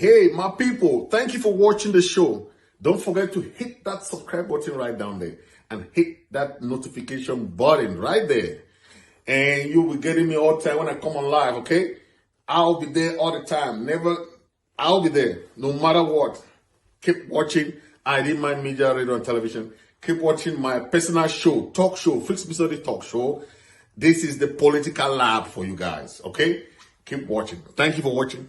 Hey, my people, thank you for watching the show. Don't forget to hit that subscribe button right down there and hit that notification button right there. And you'll be getting me all the time when I come on live, okay? I'll be there all the time. I'll be there no matter what. Keep watching Immtv Media, Radio and Television. Keep watching my personal show, talk show, Fritz Misodi talk show. This is the political lab for you guys, okay? Keep watching. Thank you for watching.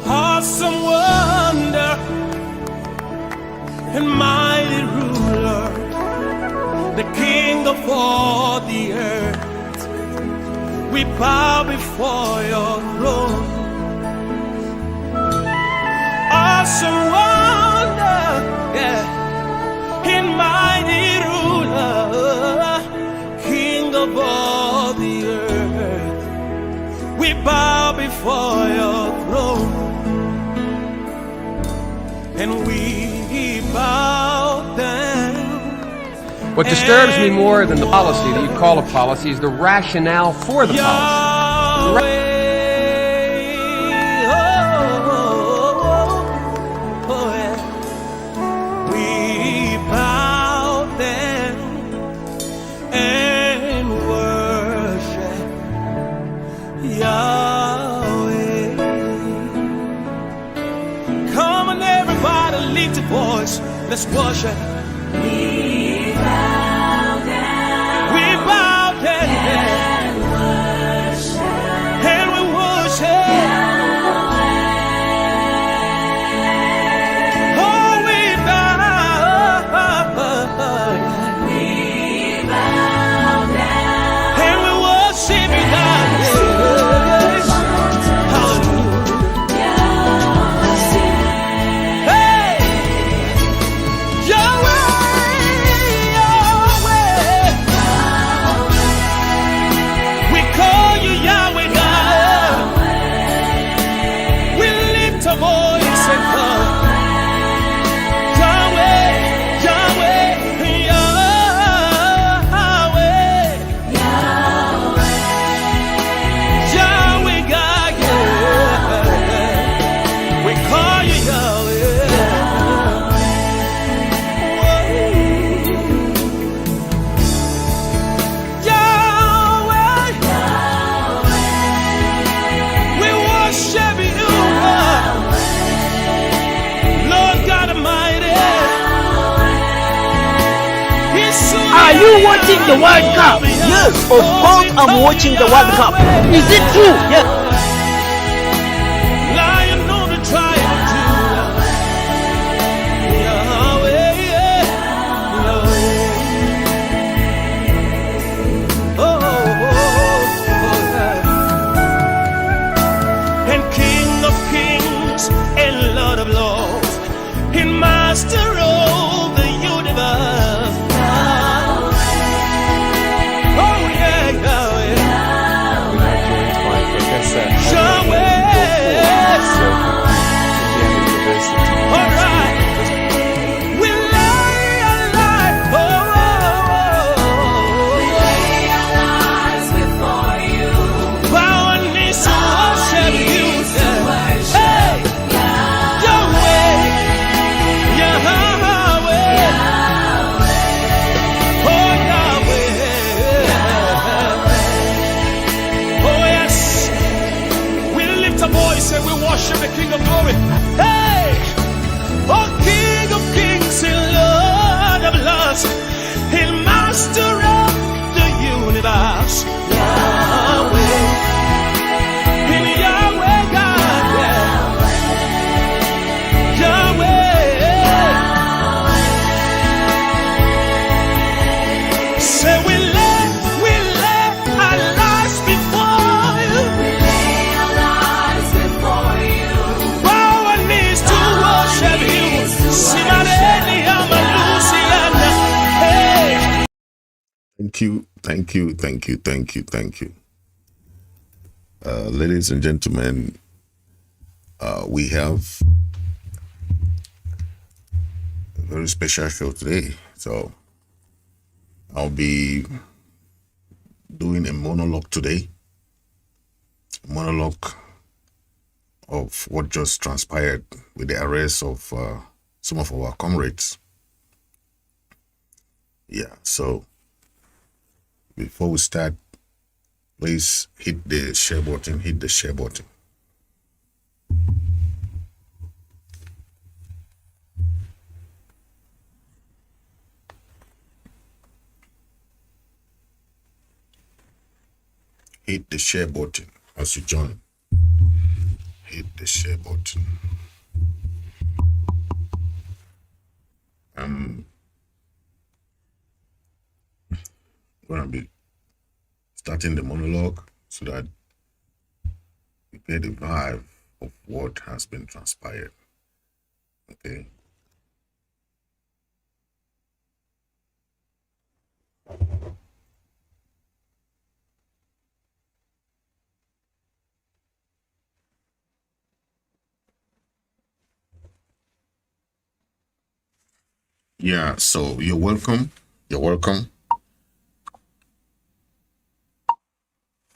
Awesome wonder and mighty ruler, the King of all the earth, we bow before your throne. Awesome wonder, yeah, and mighty ruler, King of all the earth, we bow before your throne. And we bow down. What disturbs me more than the policy that you call a policy is the rationale for the policy. We bow down and worship Yahweh. Come on, everybody, lift your voice. Let's worship. We bow down. We bow down and worship. And we worship Yahweh. Oh, we bow. We bow down and we worship Yahweh. Are you watching the World Cup? Yes, of course I'm watching the World Cup. Is it true? Yes. Lion on the trial Yahweh, Yahweh. Oh, and King of Kings and Lord of Lords and Master of the universe. Thank you, thank you, thank you, thank you, thank you. Ladies and gentlemen, we have a very special show today. So I'll be doing a monologue today, a monologue of what just transpired with the arrest of some of our comrades. Yeah, so before we start, please hit the share button, hit the share button. Hit the share button as you join. Hit the share button. I'm gonna be starting the monologue so that you get a vibe of what has been transpired. Okay. Yeah, so you're welcome. You're welcome.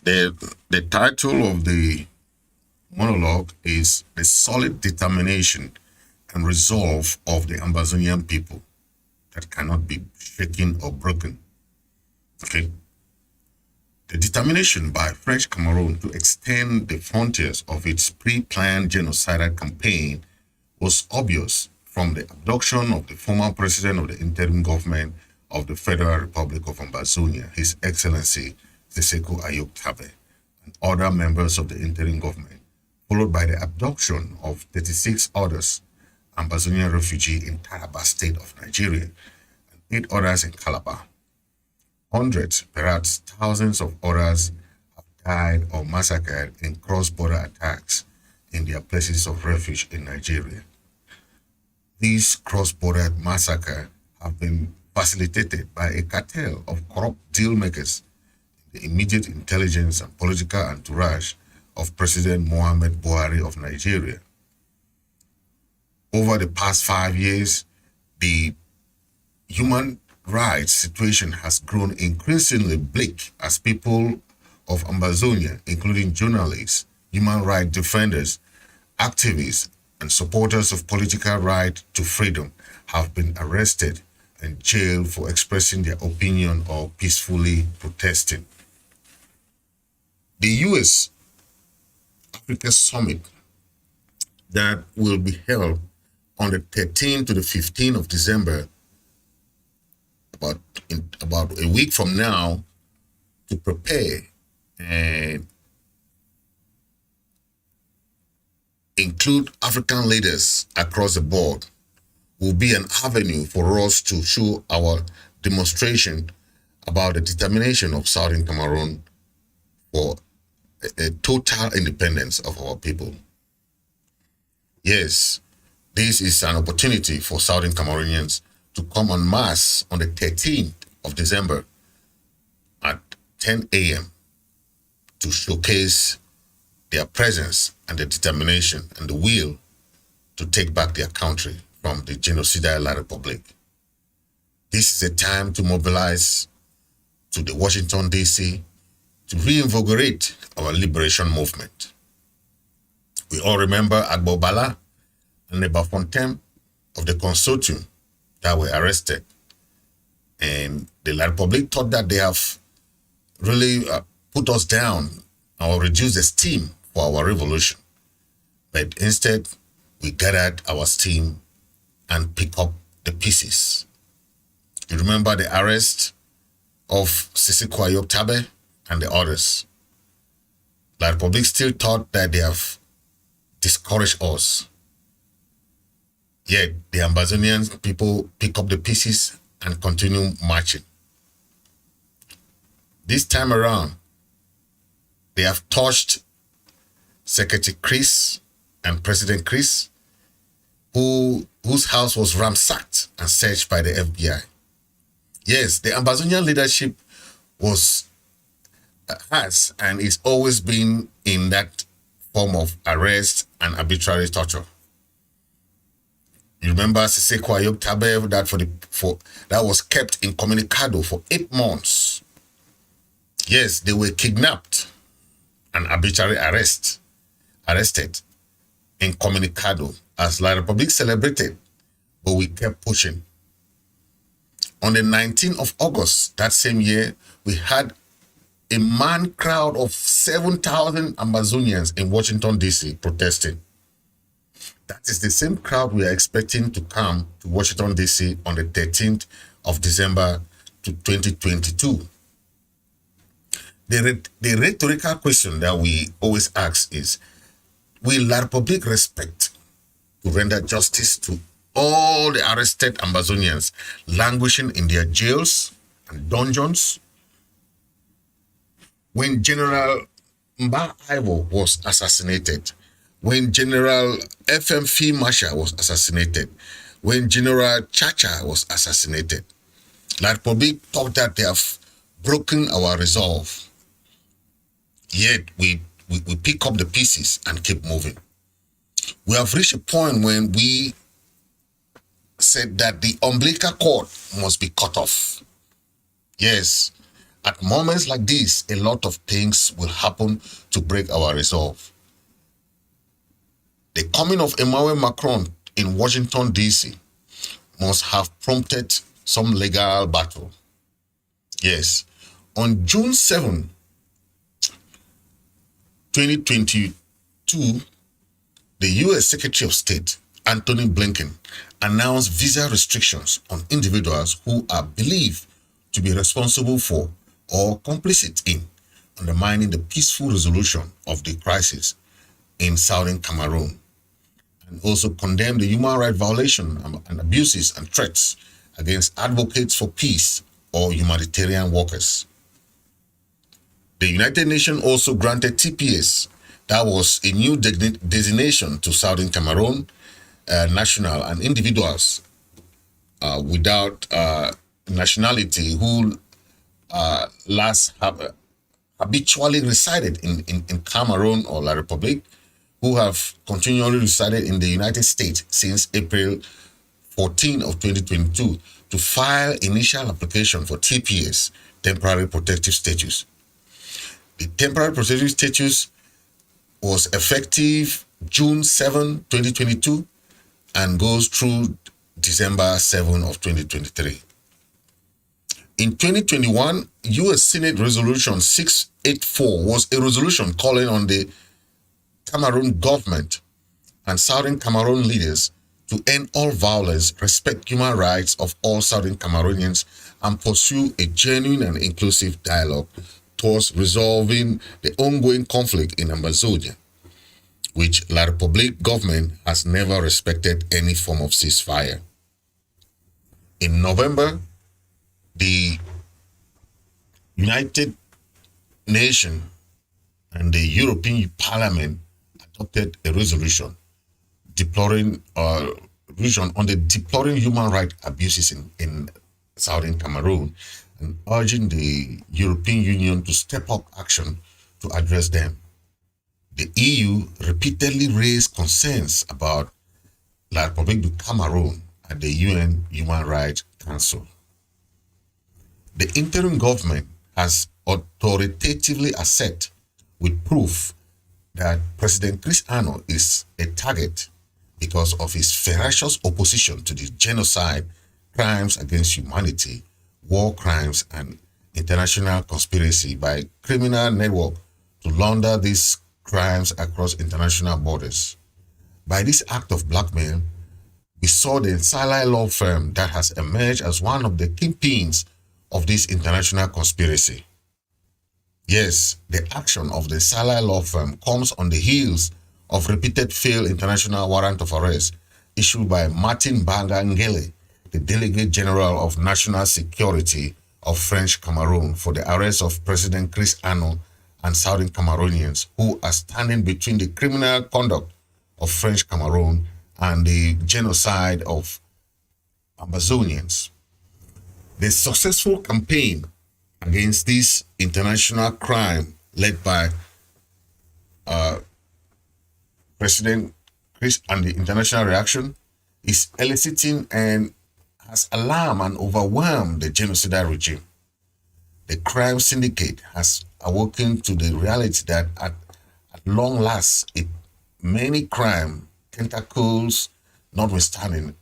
The title of the monologue is The Solid Determination and Resolve of the Ambazonian People That Cannot Be Shaken or Broken. Okay. The determination by French Cameroon to extend the frontiers of its pre-planned genocidal campaign was obvious from the abduction of the former president of the interim government of the Federal Republic of Ambazonia, His Excellency Tseko Ayok Tabe, and other members of the interim government, followed by the abduction of 36 others, Ambazonian refugees in Taraba State of Nigeria, and 8 others in Calabar. Hundreds, perhaps thousands of others have died or massacred in cross-border attacks in their places of refuge in Nigeria. These cross-border massacres have been facilitated by a cartel of corrupt dealmakers in the immediate intelligence and political entourage of President Muhammad Buhari of Nigeria. Over the past 5 years, the human rights situation has grown increasingly bleak as people of Ambazonia, including journalists, human rights defenders, activists, and supporters of political right to freedom have been arrested and jailed for expressing their opinion or peacefully protesting. The U.S. Africa Summit that will be held on the 13th to the 15th of December, about a week from now, to prepare and include African leaders across the board, will be an avenue for us to show our demonstration about the determination of Southern Cameroon for a total independence of our people. Yes, this is an opportunity for Southern Cameroonians to come en masse on the 13th of December at 10 a.m. to showcase their presence and their determination and the will to take back their country from the genocidal La Republic. This is a time to mobilize to the Washington, D.C. to reinvigorate our liberation movement. We all remember Agbo Bala and Neba Fontaine of the consortium that were arrested. And the La Republic thought that they have really put us down or reduced the steam for our revolution. But instead, we gathered our steam and picked up the pieces. You remember the arrest of Tseko Ayok Tabe and the others. La Republic still thought that they have discouraged us. Yet the Ambazonian people pick up the pieces and continue marching. This time around, they have touched Secretary Chris and President Chris, whose house was ransacked and searched by the FBI. Yes, the Ambazonian leadership has and is always been in that form of arrest and arbitrary torture. You remember Siseko Ayok Tabev that was kept incommunicado for 8 months. Yes, they were kidnapped and arbitrarily arrested incommunicado as La Republic celebrated, but we kept pushing. On the 19th of August that same year, we had a man crowd of 7,000 Ambazonians in Washington, D.C. protesting. That is the same crowd we are expecting to come to Washington, D.C. on the 13th of December 2022. The rhetorical question that we always ask is, will La Republic respect to render justice to all the arrested Ambazonians languishing in their jails and dungeons? When General Mba Ivo was assassinated, when General FM Fee Marshall was assassinated, when General Chacha was assassinated, La Republic thought that they have broken our resolve. Yet we pick up the pieces and keep moving. We have reached a point when we said that the umbilical cord must be cut off. Yes, at moments like this, a lot of things will happen to break our resolve. The coming of Emmanuel Macron in Washington, D.C. must have prompted some legal battle. Yes, on June 7, 2022, the U.S. Secretary of State, Antony Blinken, announced visa restrictions on individuals who are believed to be responsible for or complicit in undermining the peaceful resolution of the crisis in southern Cameroon, and also condemned the human rights violation and abuses and threats against advocates for peace or humanitarian workers. The United Nations also granted TPS, that was a new designation to southern Cameroon, national and individuals without nationality who habitually resided in Cameroon or La Republic, who have continually resided in the United States since April 14 of 2022 to file initial application for TPS, temporary protective status. The temporary protective status was effective June 7, 2022 and goes through December 7 of 2023. In 2021, U.S. Senate Resolution 684 was a resolution calling on the Cameroon government and Southern Cameroon leaders to end all violence, respect human rights of all Southern Cameroonians, and pursue a genuine and inclusive dialogue towards resolving the ongoing conflict in Ambazonia, which La Republic government has never respected any form of ceasefire. In November, the United Nations and the European Parliament adopted a resolution deploring on the deploring human rights abuses in southern Cameroon and urging the European Union to step up action to address them. The EU repeatedly raised concerns about La République du Cameroon at the UN Human Rights Council. The interim government has authoritatively asserted with proof that President Chris Ano is a target because of his ferocious opposition to the genocide, crimes against humanity, war crimes, and international conspiracy by criminal network to launder these crimes across international borders. By this act of blackmail, we saw the Salai law firm that has emerged as one of the kingpins of this international conspiracy. Yes, the action of the Salai law firm comes on the heels of repeated failed international warrant of arrest issued by Martin Banga Ngele, the Delegate General of National Security of French Cameroon, for the arrest of President Chris Ano and Southern Cameroonians who are standing between the criminal conduct of French Cameroon and the genocide of Ambazonians. The successful campaign against this international crime led by President Chris, and the international reaction is eliciting and has alarmed and overwhelmed the genocidal regime. The crime syndicate has awoken to the reality that at long last, many crime tentacles notwithstanding,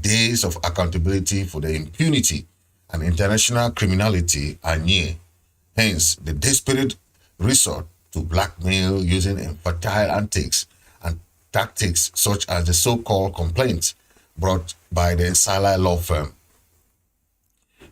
days of accountability for the impunity and international criminality are near. Hence, the desperate resort to blackmail using infertile antics and tactics such as the so-called complaints brought by the Salai law firm.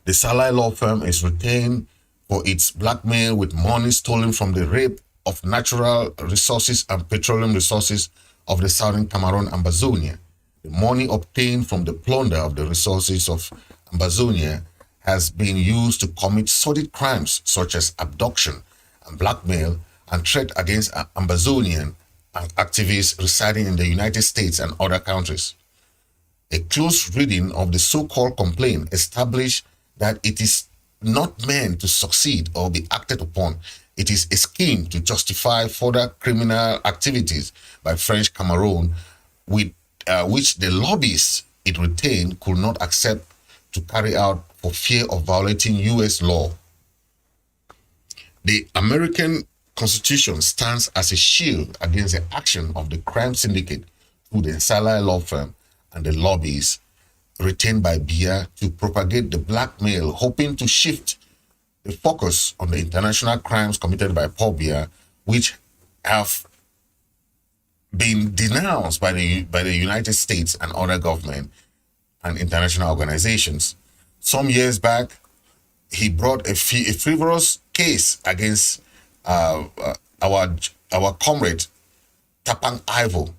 The Salai law firm is retained for its blackmail with money stolen from the rape of natural resources and petroleum resources of the southern Cameroon Ambazonian. The money obtained from the plunder of the resources of Ambazonian has been used to commit sordid crimes such as abduction and blackmail and threat against Ambazonian activists residing in the United States and other countries. A close reading of the so-called complaint established that it is not meant to succeed or be acted upon. It is a scheme to justify further criminal activities by French Cameroon, with which the lobbyists it retained could not accept to carry out for fear of violating U.S. law. The American Constitution stands as a shield against the action of the crime syndicate through the Salai law firm and the lobbyists retained by Biya to propagate the blackmail, hoping to shift the focus on the international crimes committed by Paul Biya, which have been denounced by the United States and other government and international organizations. Some years back, he brought a frivolous case against our comrade Tapang Ivo.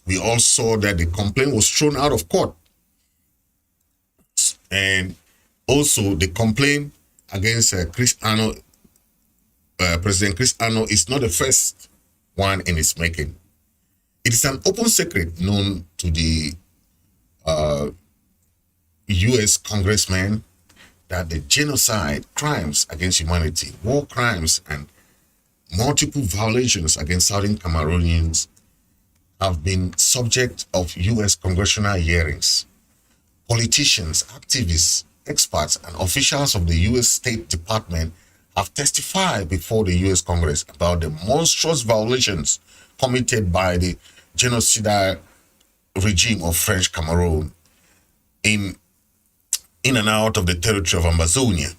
We all saw that the complaint was thrown out of court. And also the complaint against President Chris Ano is not the first one in its making. It is an open secret known to the U.S. congressmen that the genocide, crimes against humanity, war crimes, and multiple violations against Southern Cameroonians have been subject of U.S. congressional hearings. Politicians, activists, experts, and officials of the U.S. State Department have testified before the U.S. Congress about the monstrous violations committed by the genocidal regime of French Cameroon in and out of the territory of Ambazonia.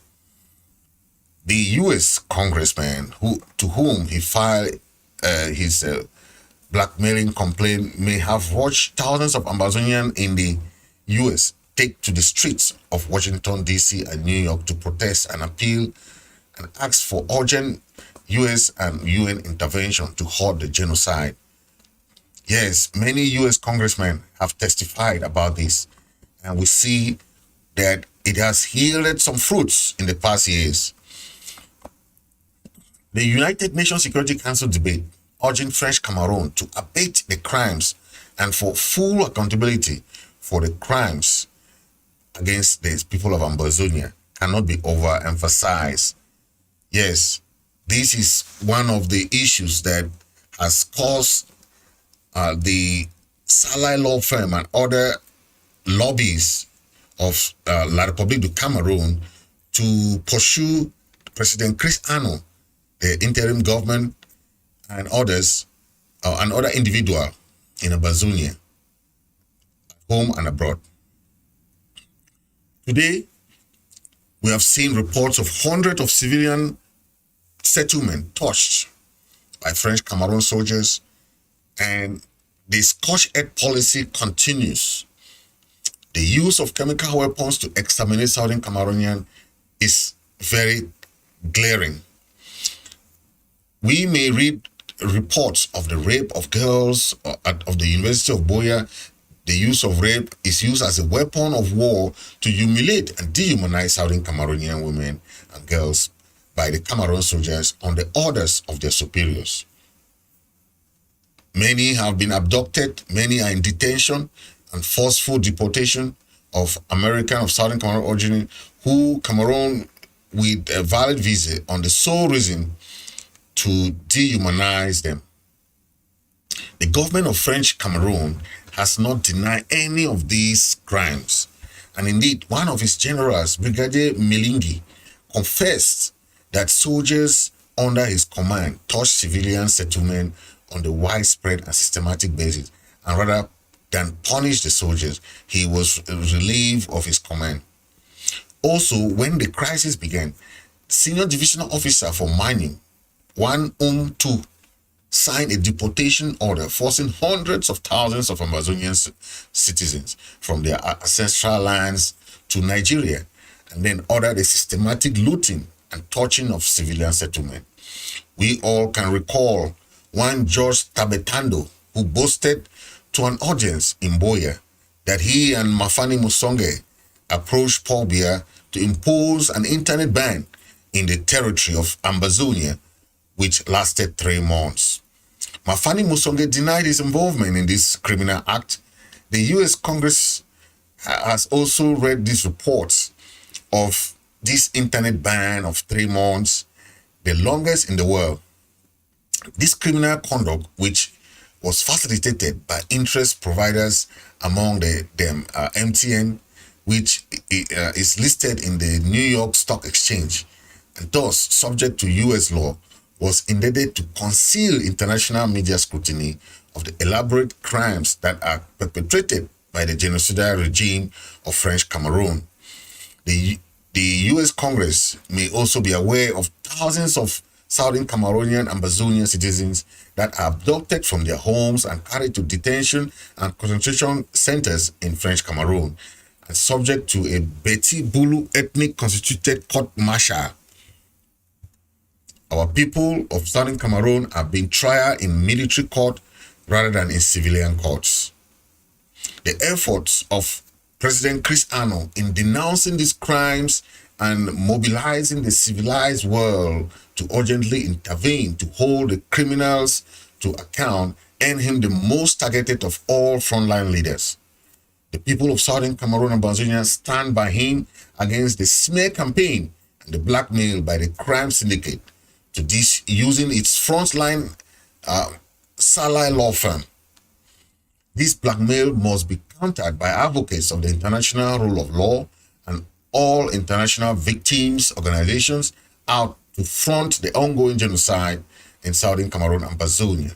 The U.S. congressman to whom he filed his blackmailing complaint may have watched thousands of Ambazonians in the U.S. take to the streets of Washington, D.C. and New York to protest and appeal and ask for urgent U.S. and UN intervention to halt the genocide. Yes, many U.S. congressmen have testified about this, and we see that it has yielded some fruits in the past years. The United Nations Security Council debate urging French Cameroon to abate the crimes and for full accountability for the crimes against the people of Ambazonia cannot be overemphasized. Yes, this is one of the issues that has caused the Salai law firm and other lobbies of La République du Cameroon to pursue President Chris Ano, the interim government, and others, and other individuals in Ambazonia, home and abroad. Today, we have seen reports of hundreds of civilian settlements touched by French Cameroon soldiers, and the scorched-earth policy continues. The use of chemical weapons to exterminate Southern Cameroonians is very glaring. We may read reports of the rape of girls of the University of Boya. The use of rape is used as a weapon of war to humiliate and dehumanize Southern Cameroonian women and girls by the Cameroon soldiers on the orders of their superiors. Many have been abducted, many are in detention and forceful deportation of Southern Cameroon origin who Cameroon with a valid visa on the sole reason to dehumanize them. The government of French Cameroon has not denied any of these crimes. And indeed, one of his generals, Brigadier Melingi, confessed that soldiers under his command touched civilian settlement on the widespread and systematic basis, and rather than punish the soldiers, he was relieved of his command. Also, when the crisis began, senior divisional officer for mining, 10Am signed a deportation order forcing hundreds of thousands of Ambazonian citizens from their ancestral lands to Nigeria, and then ordered a systematic looting and torching of civilian settlement. We all can recall one George Tabetando, who boasted to an audience in Boya that he and Mafani Musonge approached Paul Biya to impose an internet ban in the territory of Ambazonian, which lasted 3 months. Mafani Musonge denied his involvement in this criminal act. The U.S. Congress has also read these reports of this internet ban of 3 months, the longest in the world. This criminal conduct, which was facilitated by interest providers among them, MTN, which is listed in the New York Stock Exchange, and thus subject to U.S. law, was intended to conceal international media scrutiny of the elaborate crimes that are perpetrated by the genocidal regime of French Cameroon. The U.S. Congress may also be aware of thousands of Southern Cameroonian and Ambazonian citizens that are abducted from their homes and carried to detention and concentration centers in French Cameroon, and subject to a Beti Bulu ethnic constituted court-martial. Our people of Southern Cameroon are being tried in military court rather than in civilian courts. The efforts of President Chris Ano in denouncing these crimes and mobilizing the civilized world to urgently intervene to hold the criminals to account earned him the most targeted of all frontline leaders. The people of Southern Cameroon and Ambazonia stand by him against the smear campaign and the blackmail by the crime syndicate to this using its frontline Salai law firm. This blackmail must be countered by advocates of the international rule of law and all international victims organizations out to front the ongoing genocide in Southern Cameroon and Ambazonia.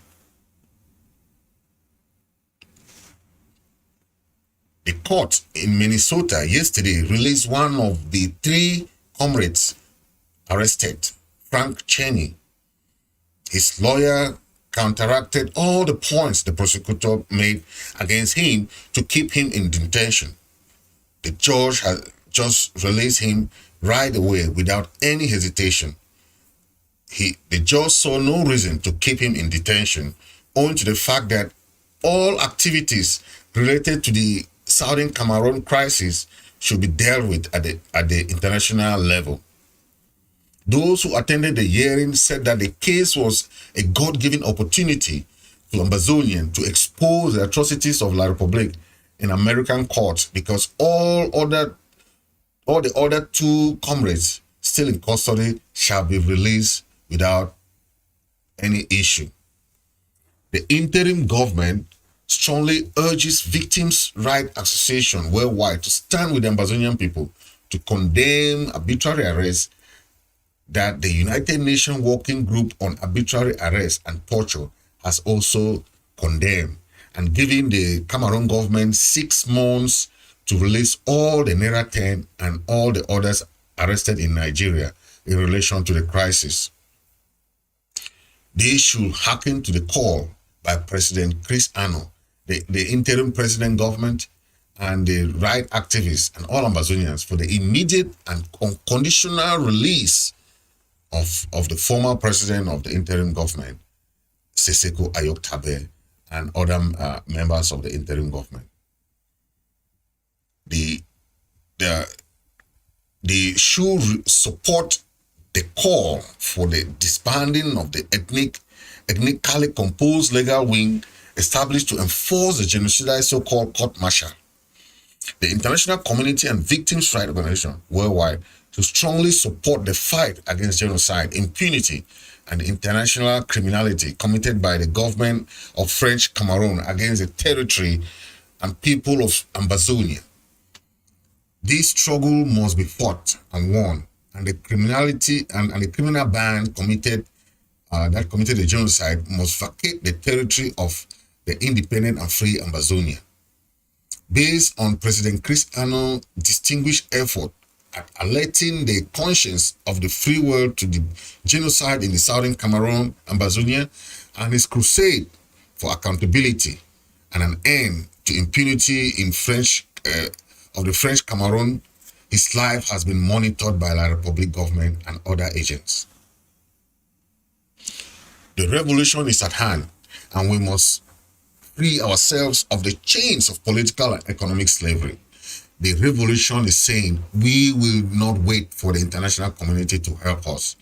The court in Minnesota yesterday released one of the 3 comrades arrested, Frank Cheney. His lawyer counteracted all the points the prosecutor made against him to keep him in detention. The judge has just released him right away without any hesitation. The judge saw no reason to keep him in detention, owing to the fact that all activities related to the Southern Cameroon crisis should be dealt with at the international level. Those who attended the hearing said that the case was a God-given opportunity to Ambazonian to expose the atrocities of La Republique in American courts, because all the other 2 comrades still in custody shall be released without any issue. The interim government strongly urges Victims' Rights Association worldwide to stand with the Ambazonian people to condemn arbitrary arrests that the United Nations Working Group on Arbitrary Arrest and Torture has also condemned, and giving the Cameroon government 6 months to release all the Naira 10 and all the others arrested in Nigeria in relation to the crisis. They should hearken to the call by President Chris Ano, the interim president government, and the right activists and all Ambazonians for the immediate and unconditional release of the former president of the interim government, Seseko Ayok Tabe, and other members of the interim government. They should support the call for the disbanding of the ethnically composed legal wing established to enforce the genocidal so-called court-martial. the international community and victims' rights organizations worldwide to strongly support the fight against genocide, impunity, and international criminality committed by the government of French Cameroon against the territory and people of Ambazonian. This struggle must be fought and won, and the criminality and the criminal band committed the genocide must vacate the territory of the independent and free Ambazonia. Based on President Chris Ano's distinguished effort at alerting the conscience of the free world to the genocide in the southern Cameroon, Ambazonia, and his crusade for accountability and an end to impunity in the French Cameroon, his life has been monitored by the Republic government and other agents. The revolution is at hand, and we must free ourselves of the chains of political and economic slavery. The revolution is saying we will not wait for the international community to help us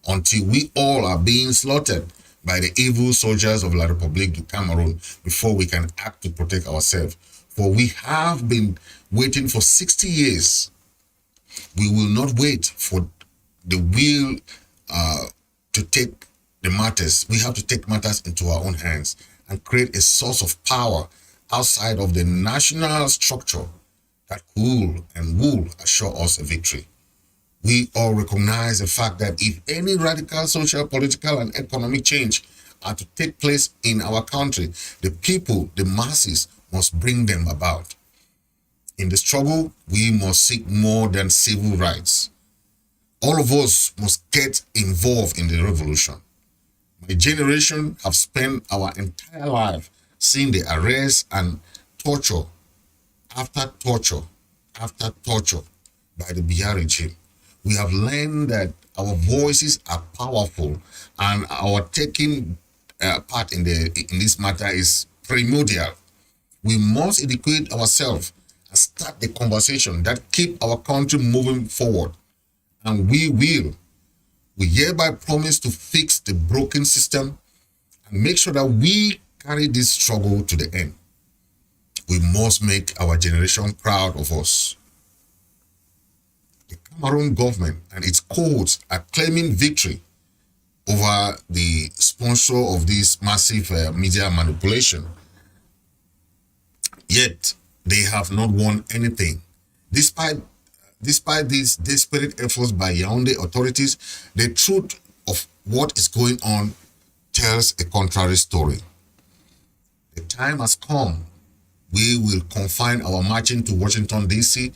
until we all are being slaughtered by the evil soldiers of La République du Cameroon before we can act to protect ourselves. For we have been waiting for 60 years. We will not wait for the will to take the matters. We have to take matters into our own hands and create a source of power outside of the national structure that could and will assure us a victory. We all recognize the fact that if any radical social, political, and economic change are to take place in our country, the people, the masses, must bring them about. In the struggle, we must seek more than civil rights. All of us must get involved in the revolution. My generation have spent our entire life seeing the arrest and torture after torture after torture by the Biya regime. We have learned that our voices are powerful, and our taking part in this matter is primordial. We must educate ourselves and start the conversation that keep our country moving forward. And we hereby promise to fix the broken system and make sure that we carry this struggle to the end. We must make our generation proud of us. The Cameroon government and its cohorts are claiming victory over the sponsor of this massive media manipulation. Yet, they have not won anything. Despite these desperate efforts by Yaoundé authorities, the truth of what is going on tells a contrary story. The time has come. We will confine our marching to Washington, D.C.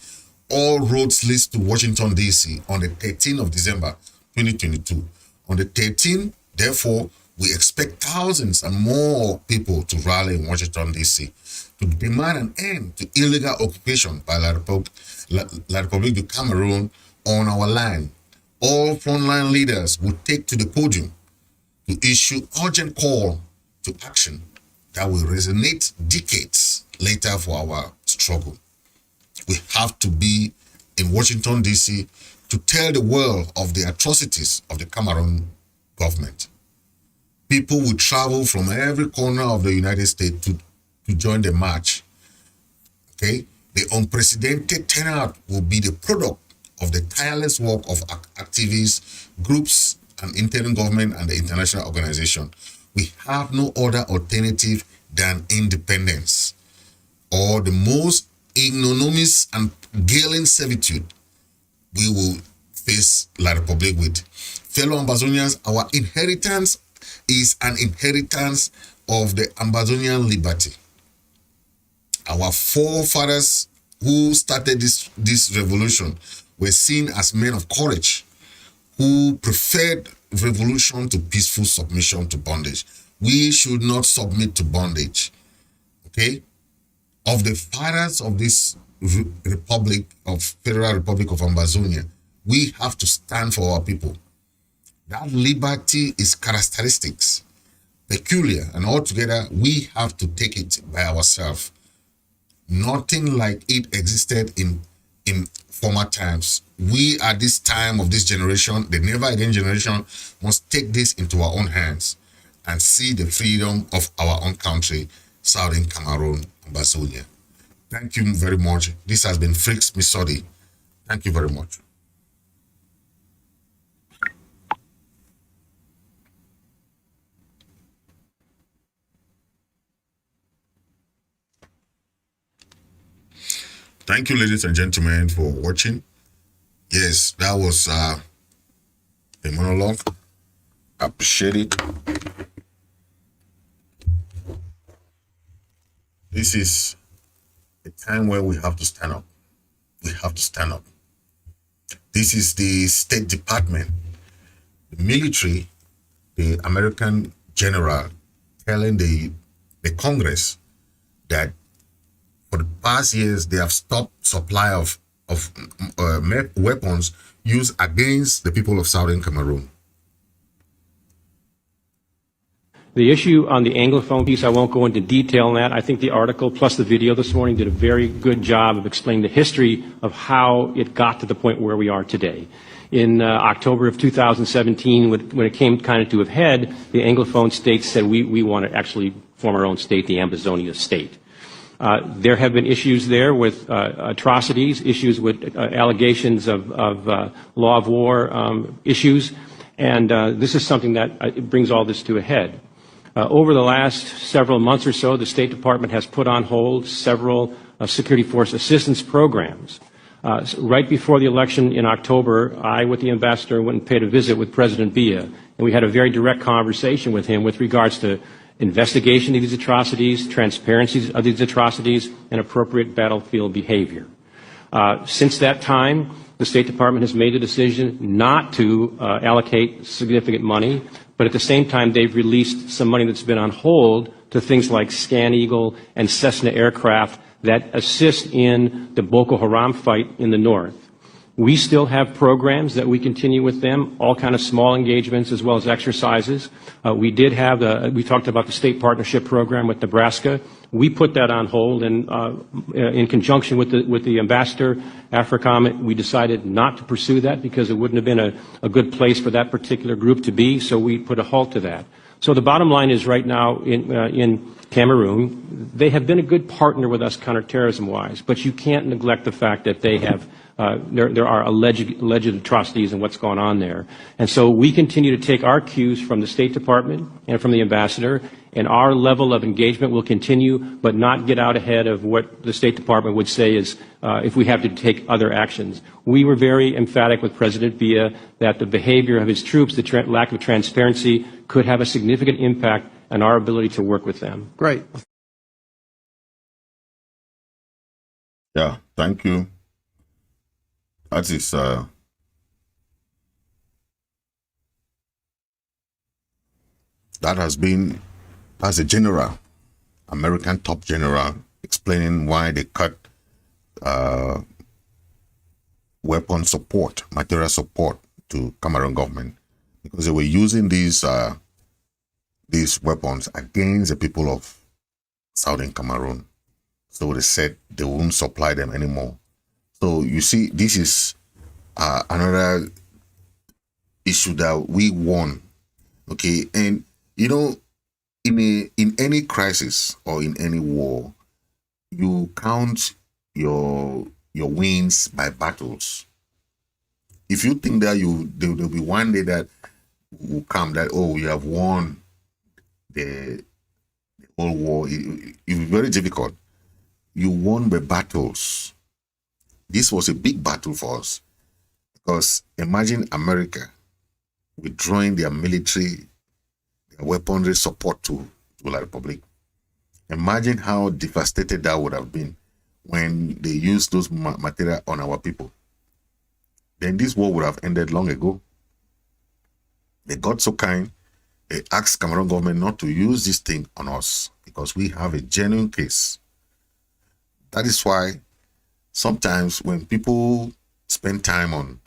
All roads lead to Washington, D.C. on the 13th of December, 2022. On the 13th, therefore, we expect thousands and more people to rally in Washington, D.C. to demand an end to illegal occupation by La République du Cameroon on our land. All frontline leaders will take to the podium to issue urgent call to action that will resonate decades later for our struggle. We have to be in Washington, D.C. to tell the world of the atrocities of the Cameroon government. People will travel from every corner of the United States to join the march. Okay? The unprecedented turnout will be the product of the tireless work of activists, groups, and interim government and the international organization. We have no other alternative than independence, or the most ignominious and galling servitude we will face La République with. Fellow Ambazonians, our inheritance is an inheritance of the Ambazonian liberty. Our forefathers who started this revolution were seen as men of courage who preferred revolution to peaceful submission to bondage. We should not submit to bondage. Okay? Of the fathers of this Republic of Federal Republic of Ambazonia, we have to stand for our people. That liberty is characteristics, peculiar, and altogether we have to take it by ourselves. Nothing like it existed in former times. We at this time of this generation, the never again generation, must take this into our own hands and see the freedom of our own country, Southern Cameroon, Ambazonia. Thank you very much. This has been Fritz Misodi. Thank you very much. Thank you, ladies and gentlemen, for watching. Yes, that was a monologue. I appreciate it. This is a time where we have to stand up. We have to stand up. This is the State Department, the military, the American general telling the Congress that for the past years, they have stopped supply of weapons used against the people of Southern Cameroon. The issue on the Anglophone piece, I won't go into detail on that. I think the article plus the video this morning did a very good job of explaining the history of how it got to the point where we are today. In October of 2017, when it came kind of to a head, the Anglophone states said we want to actually form our own state, the Ambazonian state. There have been issues there with atrocities, issues with allegations of law of war issues, and this is something that brings all this to a head. Over the last several months or so, the State Department has put on hold several security force assistance programs. Right before the election in October, I, with the ambassador, went and paid a visit with President Biya, and we had a very direct conversation with him with regards to investigation of these atrocities, transparency of these atrocities, and appropriate battlefield behavior. Since that time, the State Department has made a decision not to allocate significant money, but at the same time, they've released some money that's been on hold to things like Scan Eagle and Cessna aircraft that assist in the Boko Haram fight in the north. We still have programs that we continue with them, all kind of small engagements as well as exercises. We talked about the state partnership program with Nebraska. We put that on hold, and in conjunction with the ambassador, AFRICOM, we decided not to pursue that because it wouldn't have been a good place for that particular group to be, so we put a halt to that. So the bottom line is right now in Cameroon, they have been a good partner with us counterterrorism-wise, but you can't neglect the fact that they have there are alleged atrocities and what's going on there. And so we continue to take our cues from the State Department and from the ambassador, and our level of engagement will continue, but not get out ahead of what the State Department would say is if we have to take other actions. We were very emphatic with President Biya that the behavior of his troops, the lack of transparency, could have a significant impact on our ability to work with them. Great. Yeah, thank you. That is as a general, American top general, explaining why they cut weapon support, material support to Cameroon government, because they were using these weapons against the people of Southern Cameroon. So they said they won't supply them anymore. So you see, this is another issue that we won. Okay, and you know, in any crisis or in any war, you count your wins by battles. If you think that there'll be one day that will come that, oh, you have won the whole war, it will be very difficult. You won by battles. This was a big battle for us, because imagine America withdrawing their military, their weaponry support to the Republic. Imagine how devastated that would have been when they used those material on our people. Then this war would have ended long ago. They got so kind, they asked Cameroon government not to use this thing on us because we have a genuine case. That is why sometimes when people spend time on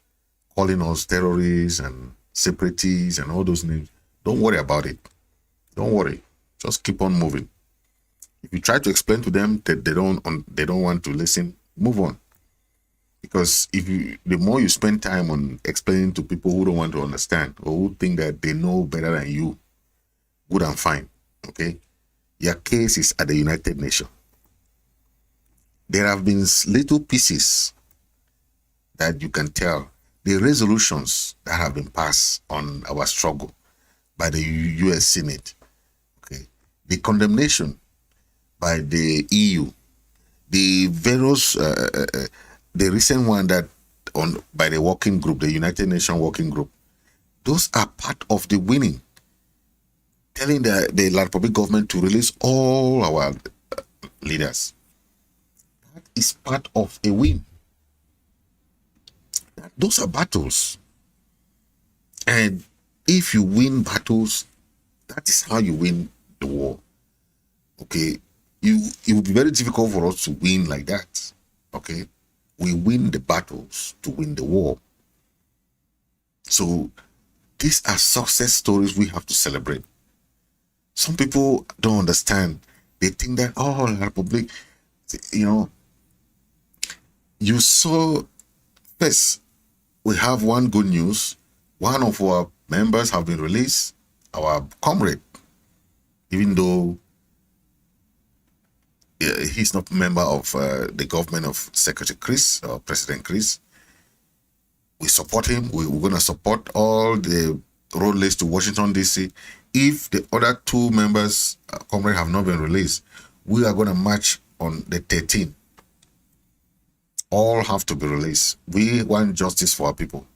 calling us terrorists and separatists and all those names, don't worry about it. Don't worry. Just keep on moving. If you try to explain to them that they don't want to listen, move on. Because the more you spend time on explaining to people who don't want to understand or who think that they know better than you, good and fine, okay? Your case is at the United Nations. there have been little pieces that you can tell. The resolutions that have been passed on our struggle by the U.S. Senate, okay, the condemnation by the EU, the various, the recent one that by the working group, the United Nations working group, those are part of the winning. Telling the La Republic government to release all our leaders. That is part of a win. Those are battles. And if you win battles, that is how you win the war. Okay? It will be very difficult for us to win like that. Okay? We win the battles to win the war. So these are success stories we have to celebrate. Some people don't understand. They think that, oh, La Republic, you saw first, we have one good news. One of our members have been released, our comrade, even though he's not a member of the government of Secretary Chris or President Chris. We support him. We're going to support all the road lays to Washington, D.C. If the other two members, comrade, have not been released, we are going to march on the 13th. All have to be released. We want justice for our people.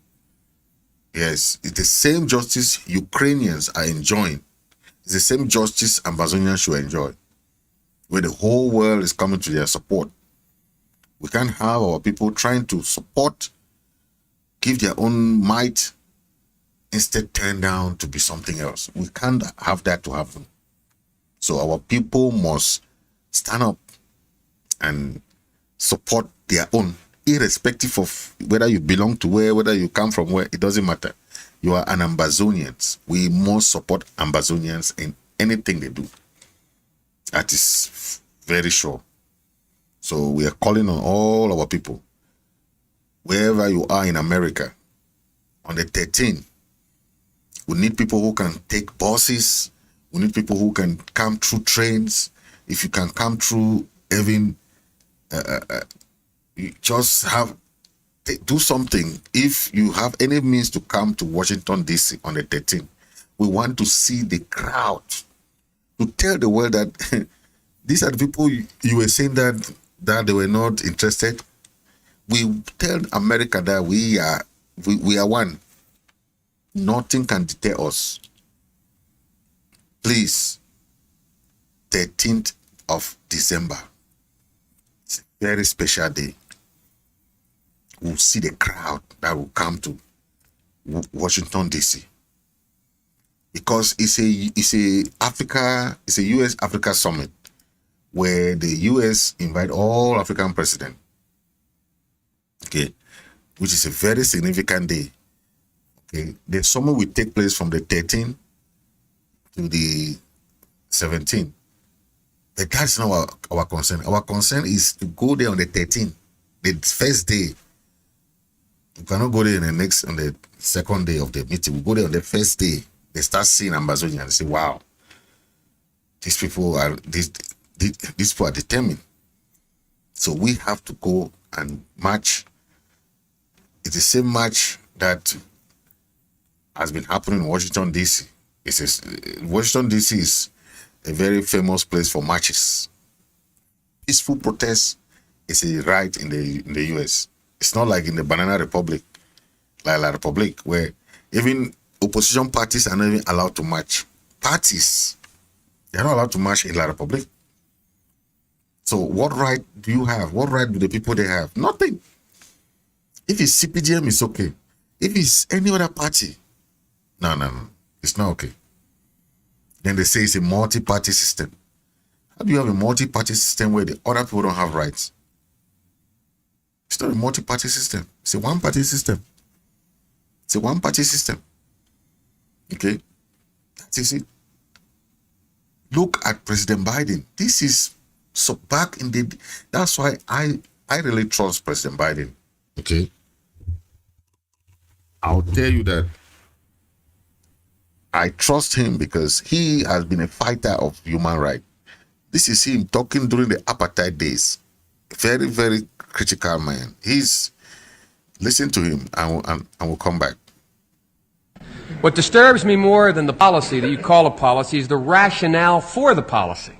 Yes, it's the same justice Ukrainians are enjoying. It's the same justice Ambazonians should enjoy. Where the whole world is coming to their support. We can't have our people trying to support, give their own might, instead turn down to be something else. We can't have that to happen. So our people must stand up and support their own, irrespective of whether you belong to where, whether you come from where, it doesn't matter. You are an Ambazonian. We must support Ambazonians in anything they do. That is very sure. So we are calling on all our people, wherever you are in America, on the 13th, we need people who can take buses. We need people who can come through trains. If you can come through, even you just do something. If you have any means to come to Washington, D.C. on the 13th, we want to see the crowd, to tell the world that these are the people you were saying that they were not interested. We tell America that we are one. Nothing can deter us. Please, 13th of December. It's a very special day. We'll see the crowd that will come to Washington, D.C. Because it's a U.S. Africa summit where the U.S. invite all African presidents. Okay, which is a very significant day. Okay, the summit will take place from the 13th to the 17th. But that's not our concern. Our concern is to go there on the 13th, the first day. You cannot go there on the second day of the meeting. We go there on the first day. They start seeing Ambazonian and say, wow, these people are determined. So we have to go and march. It's the same march that has been happening in Washington, D.C. Washington, D.C. is a very famous place for marches. Peaceful protest is a right in the U.S. It's not like in the Banana Republic, like La Republic, where even opposition parties are not even allowed to march. Parties, they are not allowed to march in La Republic. So what right do you have? What right do the people they have? Nothing. If it's CPGM, it's okay. If it's any other party, no, it's not okay. Then they say it's a multi-party system. How do you have a multi-party system where the other people don't have rights? It's not a multi-party system. It's a one-party system. It's a one-party system. Okay? That is it. Look at President Biden. This is so back in the... That's why I really trust President Biden. Okay? I'll tell you that I trust him because he has been a fighter of human rights. This is him talking during the apartheid days. very, very critical man. Listen to him, and we'll come back. What disturbs me more than the policy that you call a policy is the rationale for the policy.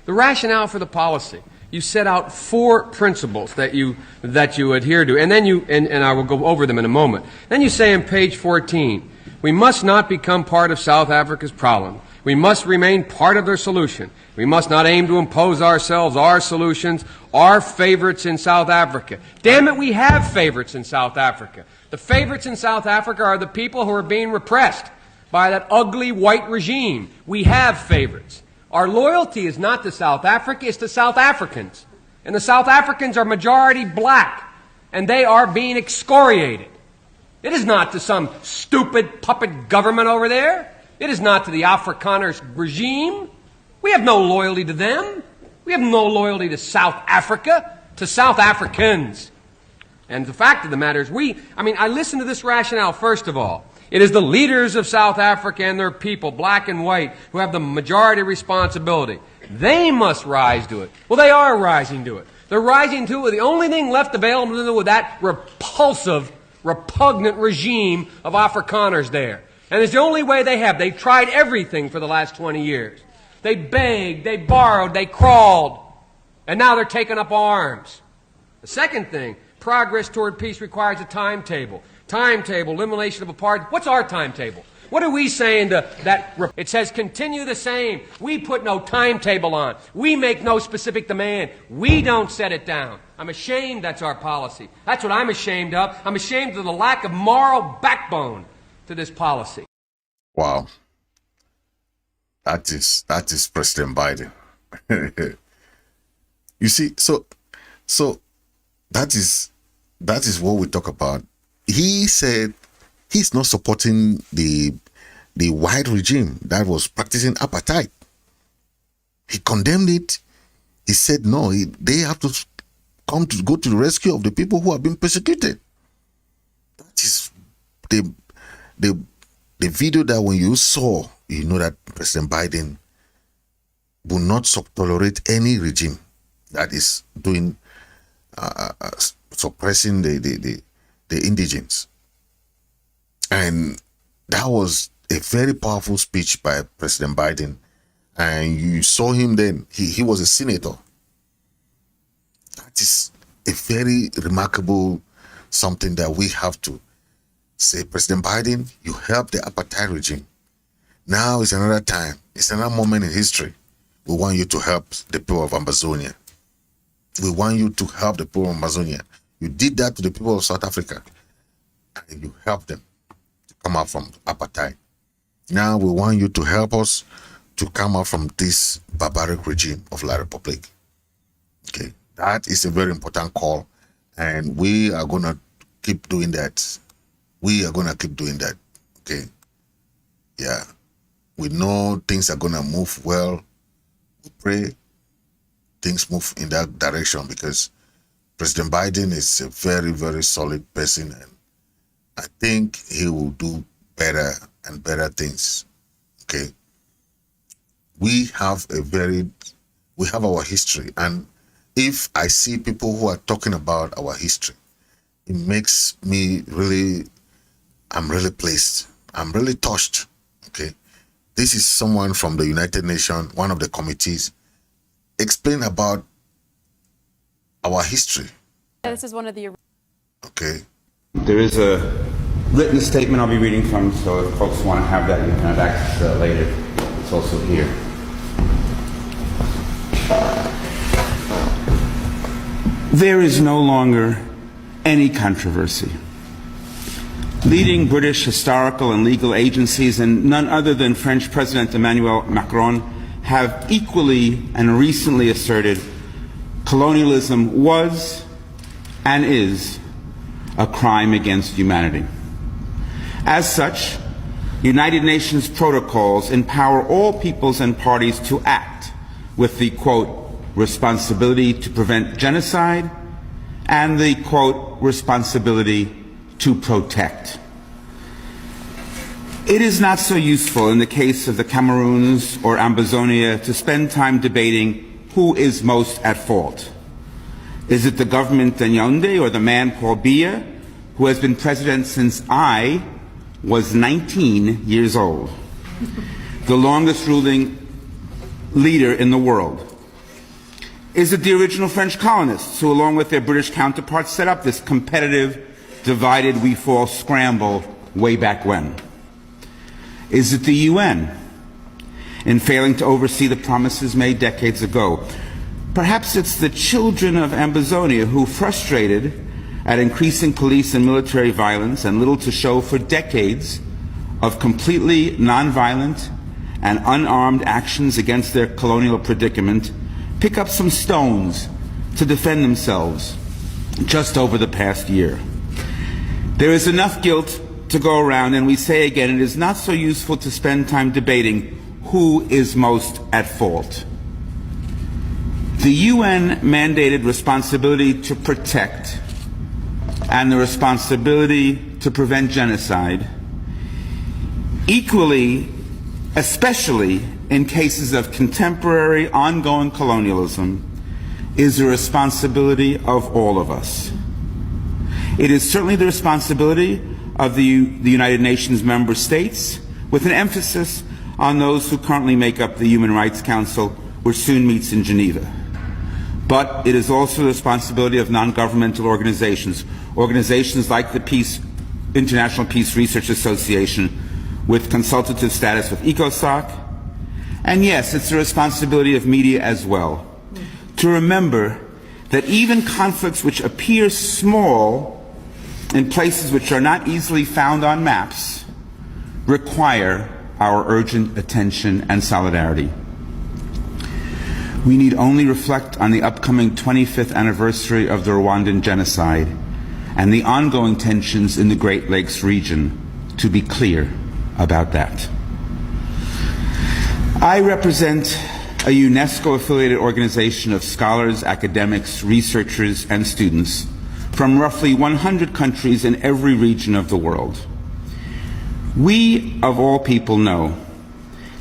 The rationale for the policy. You set out 4 principles that you adhere to, and then and I will go over them in a moment. Then you say on page 14, we must not become part of South Africa's problem. We must remain part of their solution. We must not aim to impose ourselves, our solutions, our favorites in South Africa. Damn it, we have favorites in South Africa. The favorites in South Africa are the people who are being repressed by that ugly white regime. We have favorites. Our loyalty is not to South Africa, it's to South Africans. And the South Africans are majority black, and they are being excoriated. It is not to some stupid puppet government over there. It is not to the Afrikaners regime. We have no loyalty to them. We have no loyalty to South Africa, to South Africans. And the fact of the matter is I listen to this rationale first of all. It is the leaders of South Africa and their people, black and white, who have the majority responsibility. They must rise to it. Well, they are rising to it. They're rising to it. The only thing left available to them with that repulsive, repugnant regime of Afrikaners there. And it's the only way they have. They've tried everything for the last 20 years. They begged, they borrowed, they crawled. And now they're taking up arms. The second thing, progress toward peace requires a timetable. Timetable, elimination of apartheid. What's our timetable? What are we saying to that? It says continue the same. We put no timetable on. We make no specific demand. We don't set it down. I'm ashamed that's our policy. That's what I'm ashamed of. I'm ashamed of the lack of moral backbone to this policy. Wow. That is President Biden. You see, so that is what we talk about. He said he's not supporting the white regime that was practicing apartheid. He condemned it. He said no, they have to go to the rescue of the people who have been persecuted. That is the video that when you saw, you know that President Biden will not tolerate any regime that is doing suppressing the indigents. And that was a very powerful speech by President Biden. And you saw him then, he was a senator. That is a very remarkable something that we have to say, President Biden, you helped the apartheid regime. Now is another time, it's another moment in history. We want you to help the people of Ambazonian. We want you to help the people of Ambazonian. You did that to the people of South Africa, and you helped them to come out from apartheid. Now we want you to help us to come out from this barbaric regime of La Republic. Okay, that is a very important call, and we are going to keep doing that. We are going to keep doing that. Okay, yeah, we know things are going to move well. We pray things move in that direction because President Biden is a very, very solid person, and I think he will do better and better things. Okay. We have our history, and if I see people who are talking about our history, it makes me I'm really pleased. I'm really touched. Okay. This is someone from the United Nations, one of the committees, explain about our history. This is one of the... Okay. There is a written statement I'll be reading from, so if folks want to have that, you can have access to that later. It's also here. There is no longer any controversy. Leading British historical and legal agencies, and none other than French President Emmanuel Macron, have equally and recently asserted colonialism was and is a crime against humanity. As such, United Nations protocols empower all peoples and parties to act with the, quote, responsibility to prevent genocide and the, quote, responsibility to protect. It is not so useful in the case of the Cameroons or Ambazonia to spend time debating who is most at fault. Is it the government in Yaoundé or the man Paul Biya, who has been president since I was 19 years old, the longest ruling leader in the world? Is it the original French colonists who, along with their British counterparts, set up this competitive, divided we fall scramble way back when? Is it the UN in failing to oversee the promises made decades ago? Perhaps it's the children of Ambazonia who, frustrated at increasing police and military violence and little to show for decades of completely nonviolent and unarmed actions against their colonial predicament, pick up some stones to defend themselves just over the past year. There is enough guilt to go around, and we say again, it is not so useful to spend time debating who is most at fault. The UN mandated responsibility to protect and the responsibility to prevent genocide, equally, especially in cases of contemporary, ongoing colonialism, is the responsibility of all of us. It is certainly the responsibility of the United Nations member states, with an emphasis on those who currently make up the Human Rights Council, which soon meets in Geneva. But it is also the responsibility of non-governmental organizations, organizations like the International Peace Research Association, with consultative status with ECOSOC. And yes, it's the responsibility of media as well, to remember that even conflicts which appear small in places which are not easily found on maps require our urgent attention and solidarity. We need only reflect on the upcoming 25th anniversary of the Rwandan genocide and the ongoing tensions in the Great Lakes region to be clear about that. I represent a UNESCO-affiliated organization of scholars, academics, researchers, and students from roughly 100 countries in every region of the world. We, of all people, know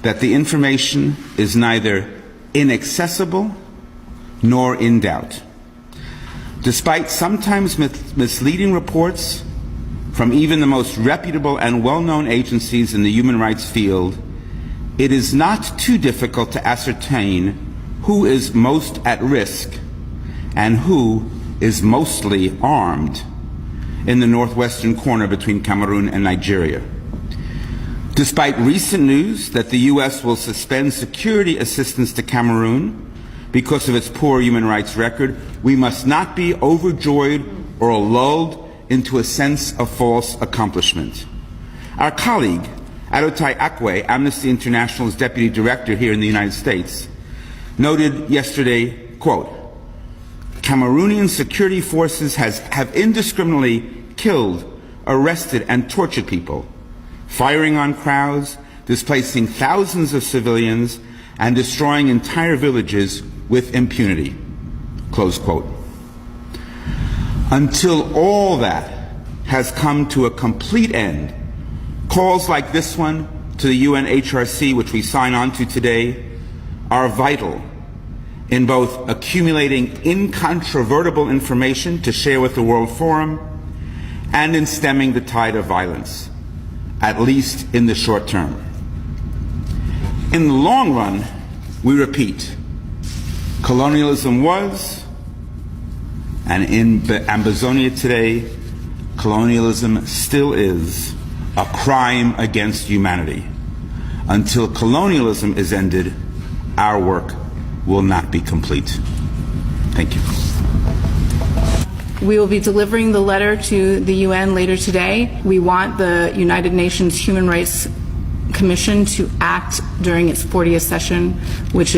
that the information is neither inaccessible nor in doubt. Despite sometimes misleading reports from even the most reputable and well-known agencies in the human rights field, it is not too difficult to ascertain who is most at risk and who is mostly armed in the northwestern corner between Cameroon and Nigeria. Despite recent news that the U.S. will suspend security assistance to Cameroon because of its poor human rights record, we must not be overjoyed or lulled into a sense of false accomplishment. Our colleague, Adotai Akwe, Amnesty International's deputy director here in the United States, noted yesterday, quote, Cameroonian security forces have indiscriminately killed, arrested, and tortured people, firing on crowds, displacing thousands of civilians, and destroying entire villages with impunity, close quote. Until all that has come to a complete end, calls like this one to the UNHRC, which we sign on to today, are vital in both accumulating incontrovertible information to share with the World Forum and in stemming the tide of violence, at least in the short term. In the long run, we repeat, colonialism was, and in Ambazonia today, colonialism still is, a crime against humanity. Until colonialism is ended, our work will not be complete. Thank you. We will be delivering the letter to the UN later today. We want the United Nations Human Rights Commission to act during its 40th session, which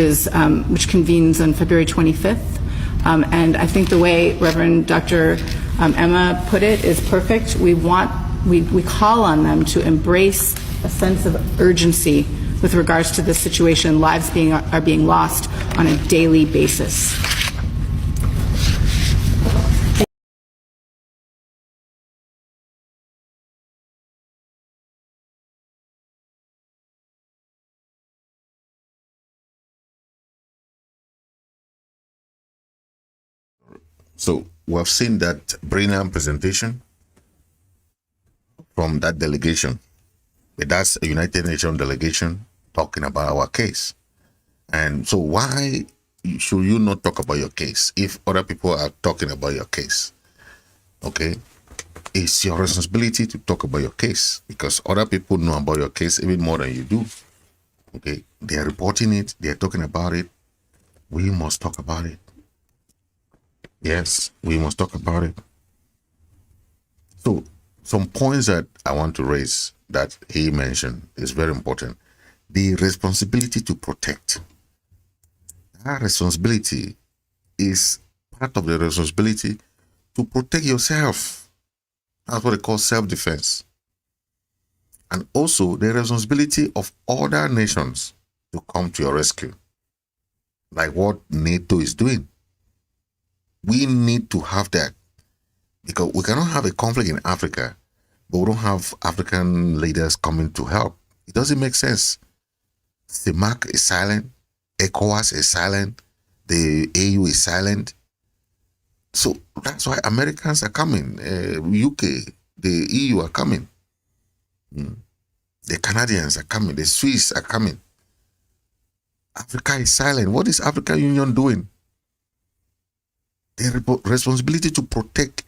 convenes on February 25th. And I think the way Reverend Dr. Emma put it is perfect. We call on them to embrace a sense of urgency with regards to this situation. Lives are being lost on a daily basis. So we have seen that brilliant presentation from that delegation. That's a United Nations delegation talking about our case. And so why should you not talk about your case if other people are talking about your case? Okay? It's your responsibility to talk about your case because other people know about your case even more than you do. Okay? They are reporting it. They are talking about it. We must talk about it. Yes, we must talk about it. So, some points that I want to raise that he mentioned is very important. The responsibility to protect. That responsibility is part of the responsibility to protect yourself. That's what they call self-defense. And also the responsibility of other nations to come to your rescue. Like what NATO is doing. We need to have that. Because we cannot have a conflict in Africa, but we don't have African leaders coming to help. It doesn't make sense. CIMAC is silent. ECOWAS is silent. The AU is silent. So that's why Americans are coming. UK, the EU are coming. The Canadians are coming. The Swiss are coming. Africa is silent. What is African Union doing? The responsibility to protect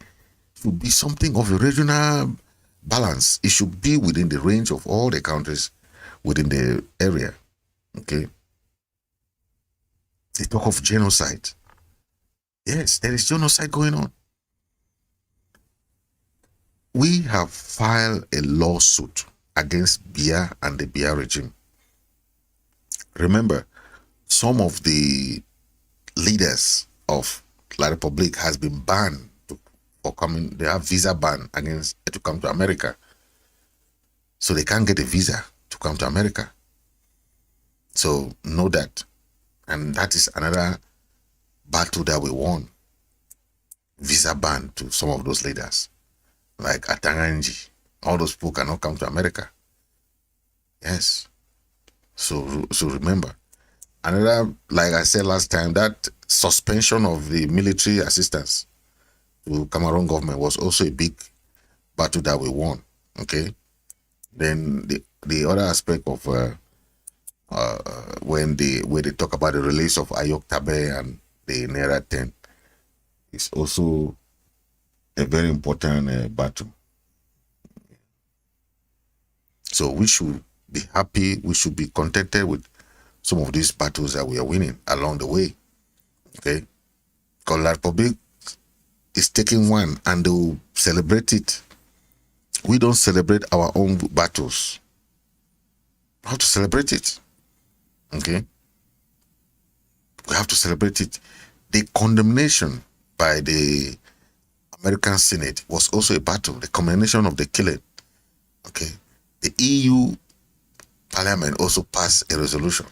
should be something of a regional balance. It should be within the range of all the countries within the area. Okay. They talk of genocide. Yes, there is genocide going on. We have filed a lawsuit against Biya and the Biya regime. Remember, some of the leaders of La Republic has been banned for coming. They have visa ban against to come to America. So they can't get a visa to come to America. So know that. And that is another battle that we won. Visa ban to some of those leaders. Like Atanganji. All those people cannot come to America. Yes. So remember. Another, like I said last time, that suspension of the military assistance to Cameroon government was also a big battle that we won. Okay. Then the other aspect of when they talk about the release of Ayok Tabe and the Naira 10 is also a very important battle. So we should be happy. We should be contented with some of these battles that we are winning along the way. Okay? Because La Republic is taking one and they will celebrate it. We don't celebrate our own battles. We have to celebrate it. Okay? We have to celebrate it. The condemnation by the American Senate was also a battle. The condemnation of the killing. Okay? The EU Parliament also passed a resolution.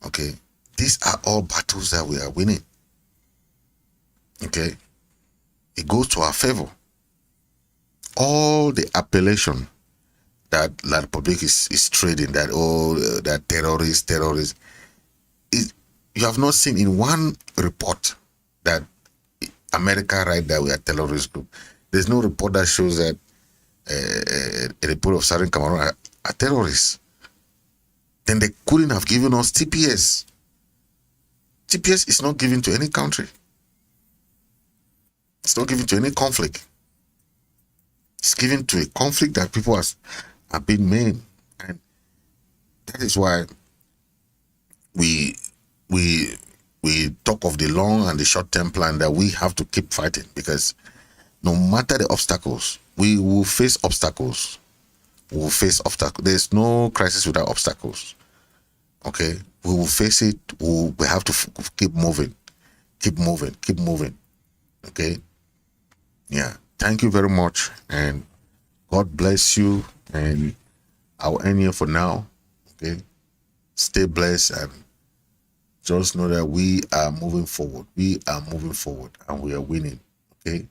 Okay? These are all battles that we are winning. Okay? It goes to our favor. All the appellation that La Republic is trading, that that terrorists, you have not seen in one report that America right there we are terrorist group. There's no report that shows that a report of Southern Cameroon are terrorists. Then they couldn't have given us TPS. TPS is not given to any country. It's not given to any conflict. It's given to a conflict that people have been made. And that is why we talk of the long and the short-term plan that we have to keep fighting, because no matter the obstacles, we will face obstacles. We will face obstacles. There's no crisis without obstacles. Okay? We will face it. We have to keep moving. Keep moving. Keep moving. Okay? Yeah. Thank you very much. And God bless you. And I'll end here for now. Okay? Stay blessed and just know that we are moving forward. We are moving forward and we are winning. Okay?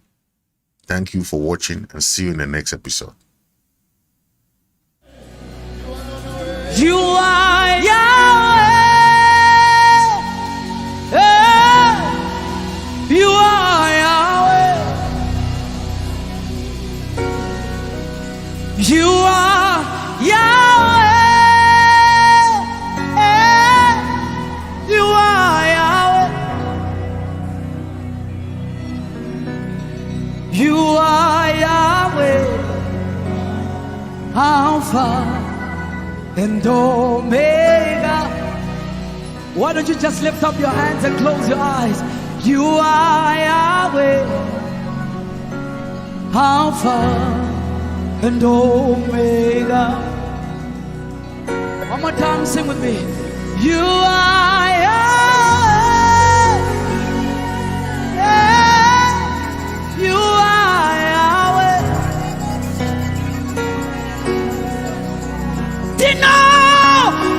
Thank you for watching and see you in the next episode. You are Yahweh. You are Yahweh. You are Yahweh. You are Yahweh. You are Yahweh. Alpha and Omega. Why don't you just lift up your hands and close your eyes? You are Yahweh, Alpha and Omega. One more time, sing with me. You are Yahweh. You are Yahweh. Dino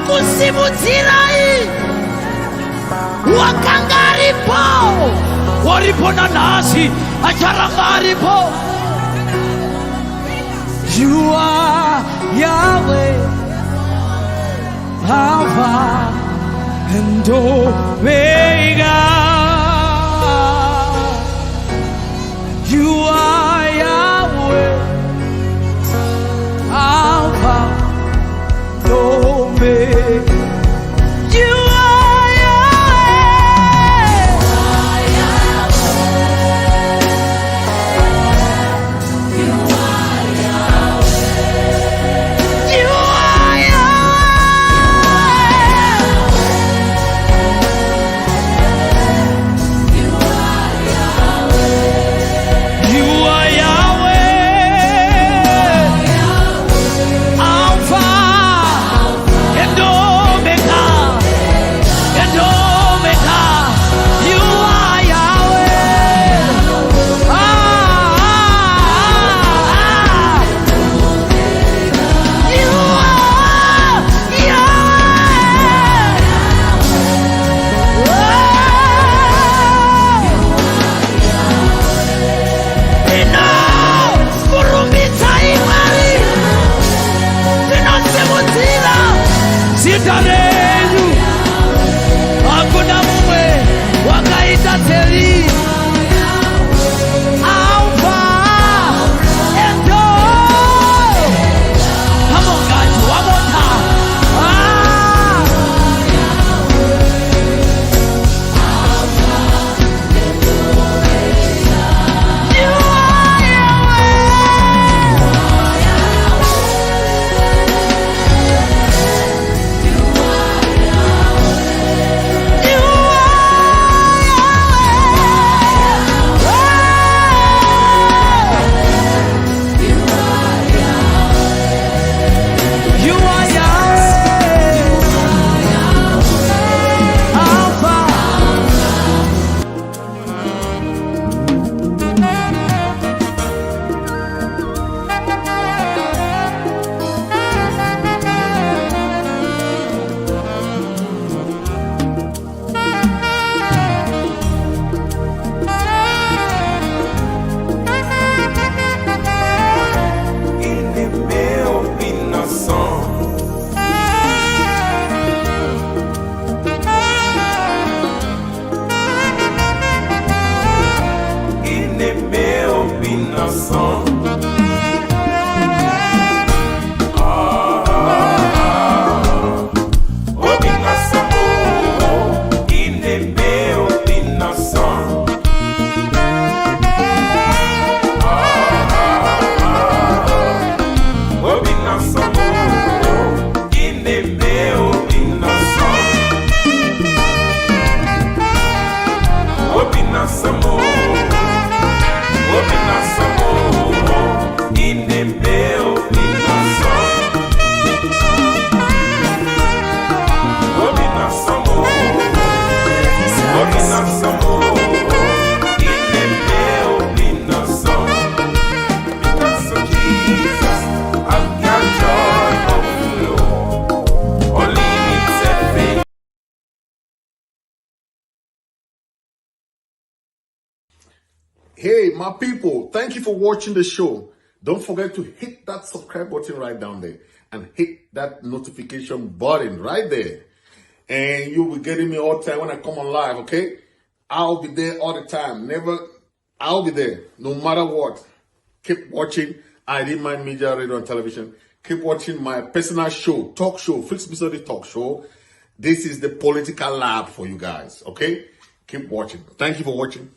kusimutilai wakangaripo waripo na nasi acharangaripo. You are Yahweh, Alpha and Omega. You are Yahweh, Alpha and Omega. You are Yahweh. You are Yahweh. You are Sitarenu, hakuna mume wakaita teri. Alpha and Omega. Come on guys, one more time. You are Hey, my people, thank you for watching the show. Don't forget to hit that subscribe button right down there and hit that notification button right there. And you'll be getting me all the time when I come on live, okay? I'll be there all the time. I'll be there no matter what. Keep watching. ID Mind Media, Radio and Television. Keep watching my personal show, talk show, Fritz Misodi Talk Show. This is the political lab for you guys, okay? Keep watching. Thank you for watching.